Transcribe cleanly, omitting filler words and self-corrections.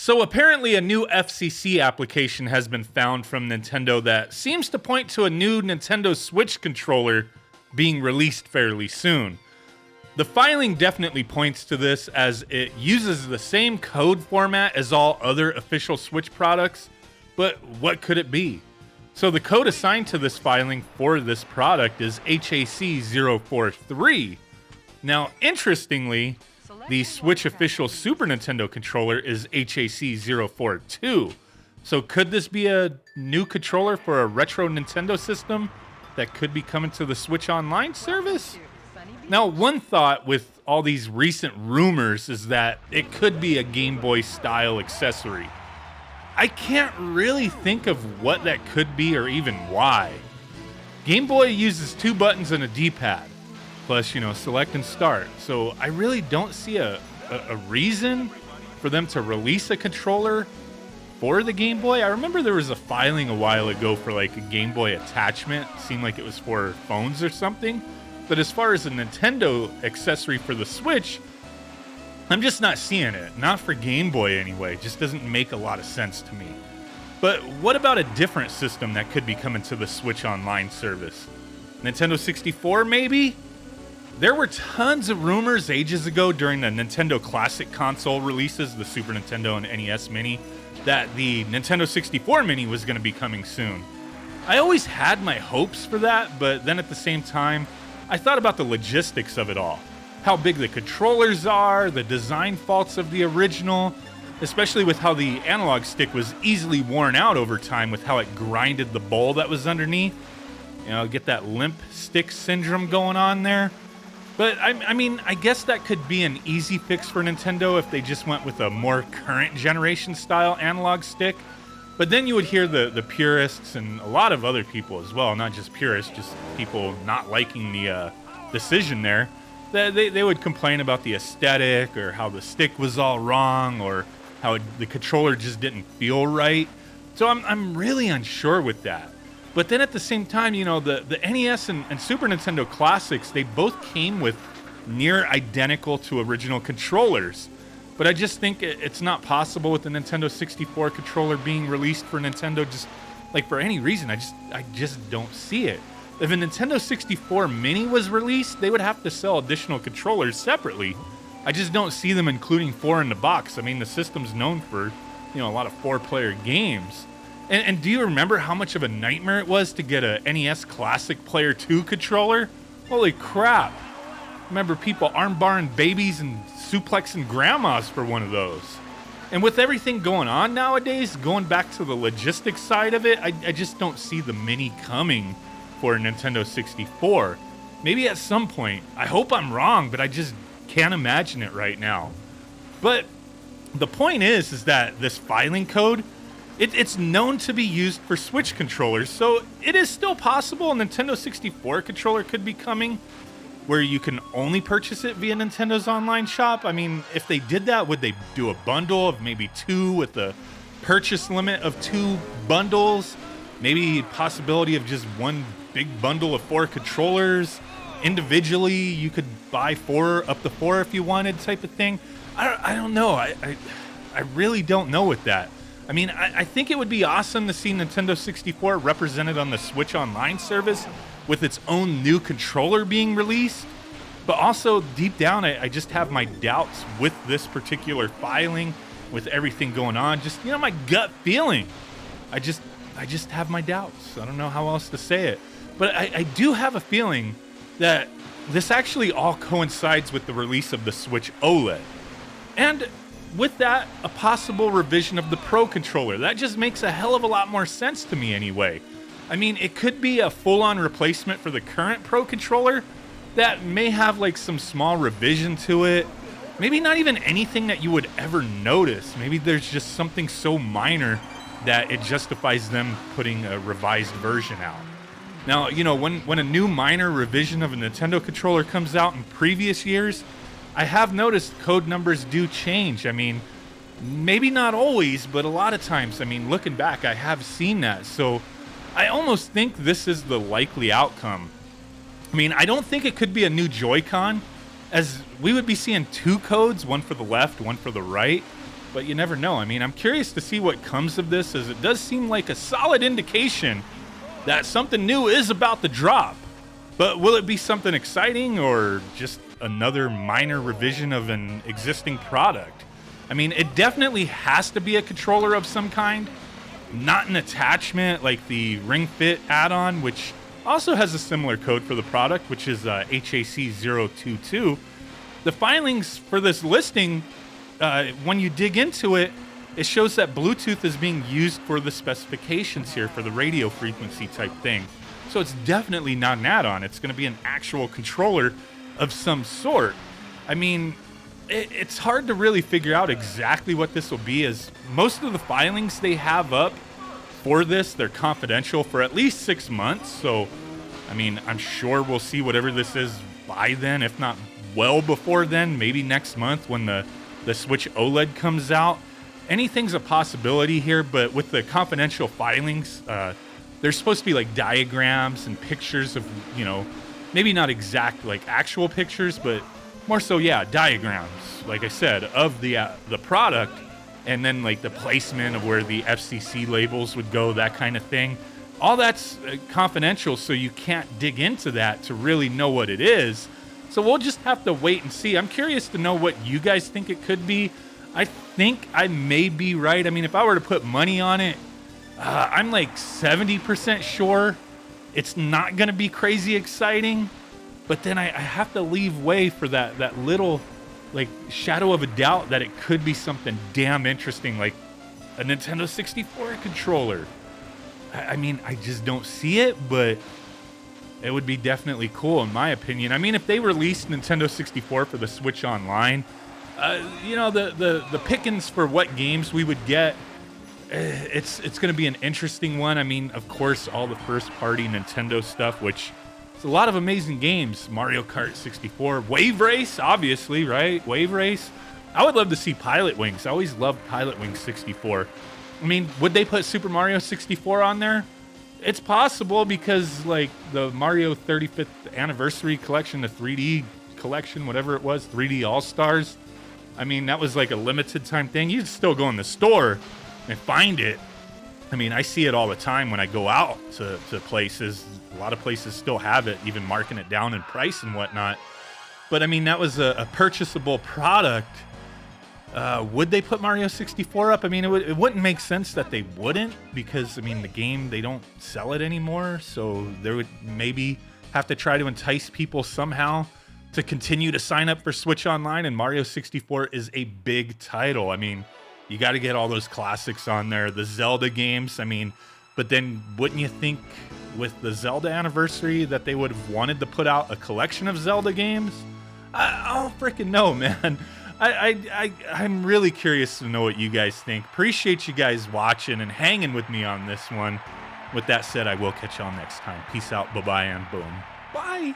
So apparently a new FCC application has been found from Nintendo that seems to point to a new Nintendo Switch controller being released fairly soon. The filing definitely points to this as it uses the same code format as all other official Switch products, but what could it be? So the code assigned to this filing for this product is HAC043. Now, interestingly, the Switch official Super Nintendo controller is HAC042. So could this be a new controller for a retro Nintendo system that could be coming to the Switch Online service? Now, one thought with all these recent rumors is that it could be a Game Boy style accessory. I can't really think of what that could be or even why. Game Boy uses 2 buttons and a D-pad. Plus, select and start. So I really don't see a reason for them to release a controller for the Game Boy. I remember there was a filing a while ago for like a Game Boy attachment. It seemed like it was for phones or something. But as far as a Nintendo accessory for the Switch, I'm just not seeing it. Not for Game Boy anyway. It just doesn't make a lot of sense to me. But what about a different system that could be coming to the Switch Online service? Nintendo 64 maybe? There were tons of rumors ages ago during the Nintendo Classic console releases, the Super Nintendo and NES Mini, that the Nintendo 64 Mini was going to be coming soon. I always had my hopes for that, but then at the same time, I thought about the logistics of it all. How big the controllers are, the design faults of the original, especially with how the analog stick was easily worn out over time with how it grinded the bowl that was underneath. Get that limp stick syndrome going on there. But I guess that could be an easy fix for Nintendo if they just went with a more current generation style analog stick. But then you would hear the purists and a lot of other people as well, not just purists, just people not liking the decision there. They would complain about the aesthetic or how the stick was all wrong or how the controller just didn't feel right. So I'm really unsure with that. But then at the same time, the NES and Super Nintendo Classics, they both came with near identical to original controllers. But I just think it's not possible with the Nintendo 64 controller being released for Nintendo just like for any reason. I just don't see it. If a Nintendo 64 Mini was released, they would have to sell additional controllers separately. I just don't see them including 4 in the box. I mean, the system's known for, a lot of 4-player games. And do you remember how much of a nightmare it was to get a NES Classic Player 2 controller? Holy crap. Remember people armbarring babies and suplexing grandmas for one of those. And with everything going on nowadays, going back to the logistics side of it, I just don't see the Mini coming for a Nintendo 64. Maybe at some point. I hope I'm wrong, but I just can't imagine it right now. But the point is that this filing code, it's known to be used for Switch controllers, so it is still possible a Nintendo 64 controller could be coming where you can only purchase it via Nintendo's online shop. I mean, if they did that, would they do a bundle of maybe 2 with a purchase limit of 2 bundles? Maybe possibility of just one big bundle of 4 controllers. Individually, you could buy 4, up to 4 if you wanted, type of thing. I don't know. I really don't know with that. I mean, I think it would be awesome to see Nintendo 64 represented on the Switch Online service with its own new controller being released. But also, deep down, I just have my doubts with this particular filing, with everything going on. Just, my gut feeling. I just have my doubts. I don't know how else to say it. But I do have a feeling that this actually all coincides with the release of the Switch OLED. And with that, a possible revision of the Pro controller. That just makes a hell of a lot more sense to me anyway. I mean, it could be a full-on replacement for the current Pro controller that may have like some small revision to it. Maybe not even anything that you would ever notice. Maybe there's just something so minor that it justifies them putting a revised version out. Now, when a new minor revision of a Nintendo controller comes out in previous years, I have noticed code numbers do change. I mean, maybe not always, but a lot of times, looking back, I have seen that. So I almost think this is the likely outcome. I don't think it could be a new Joy-Con, as we would be seeing 2 codes, one for the left, one for the right. but you never know. I mean, I'm curious to see what comes of this, as it does seem like a solid indication that something new is about to drop. But will it be something exciting or just another minor revision of an existing product? I mean, it definitely has to be a controller of some kind, not an attachment like the Ring Fit add-on, which also has a similar code for the product, which is HAC022. The filings for this listing, when you dig into it, it shows that Bluetooth is being used for the specifications here for the radio frequency type thing. So it's definitely not an add-on. It's going to be an actual controller of some sort. I mean, it's hard to really figure out exactly what this will be, as most of the filings they have up for this, they're confidential for at least 6 months. So, I mean, I'm sure we'll see whatever this is by then, if not well before then, maybe next month when the Switch OLED comes out. Anything's a possibility here, but with the confidential filings, there's supposed to be like diagrams and pictures of, you know, maybe not exact like actual pictures, but more so, yeah, diagrams, like I said, of the product, and then like the placement of where the FCC labels would go, that kind of thing. All that's confidential, so you can't dig into that to really know what it is. So we'll just have to wait and see. I'm curious to know what you guys think it could be. I think I may be right. I mean, if I were to put money on it, I'm like 70% sure it's not going to be crazy exciting. But then I have to leave way for that little like shadow of a doubt that it could be something damn interesting, like a Nintendo 64 controller. I mean, I just don't see it, but it would be definitely cool in my opinion. I mean, if they released Nintendo 64 for the Switch Online, you know, the pickings for what games we would get, it's going to be an interesting one. I mean, of course, all the first-party Nintendo stuff, which is a lot of amazing games. Mario Kart 64, Wave Race, obviously, right? Wave Race. I would love to see Pilot Wings. I always loved Pilot Wings 64. I mean, would they put Super Mario 64 on there? It's possible, because like the Mario 35th Anniversary Collection, the 3D collection, whatever it was, 3D All-Stars. I mean, that was like a limited time thing. You'd still go in the store and find it. I mean, I see it all the time when I go out to places. A lot of places still have it, even marking it down in price and whatnot. But I mean, that was a purchasable product. Would they put Mario 64 up? I mean, it wouldn't make sense that they wouldn't, because I mean, the game, they don't sell it anymore. So they would maybe have to try to entice people somehow to continue to sign up for Switch Online, and Mario 64 is a big title. I mean, you got to get all those classics on there, the Zelda games. I mean, but then wouldn't you think with the Zelda anniversary that they would have wanted to put out a collection of Zelda games? I don't freaking know, man. I'm really curious to know what you guys think. Appreciate you guys watching and hanging with me on this one. With that said, I will catch y'all next time. Peace out, bye-bye, and boom. Bye!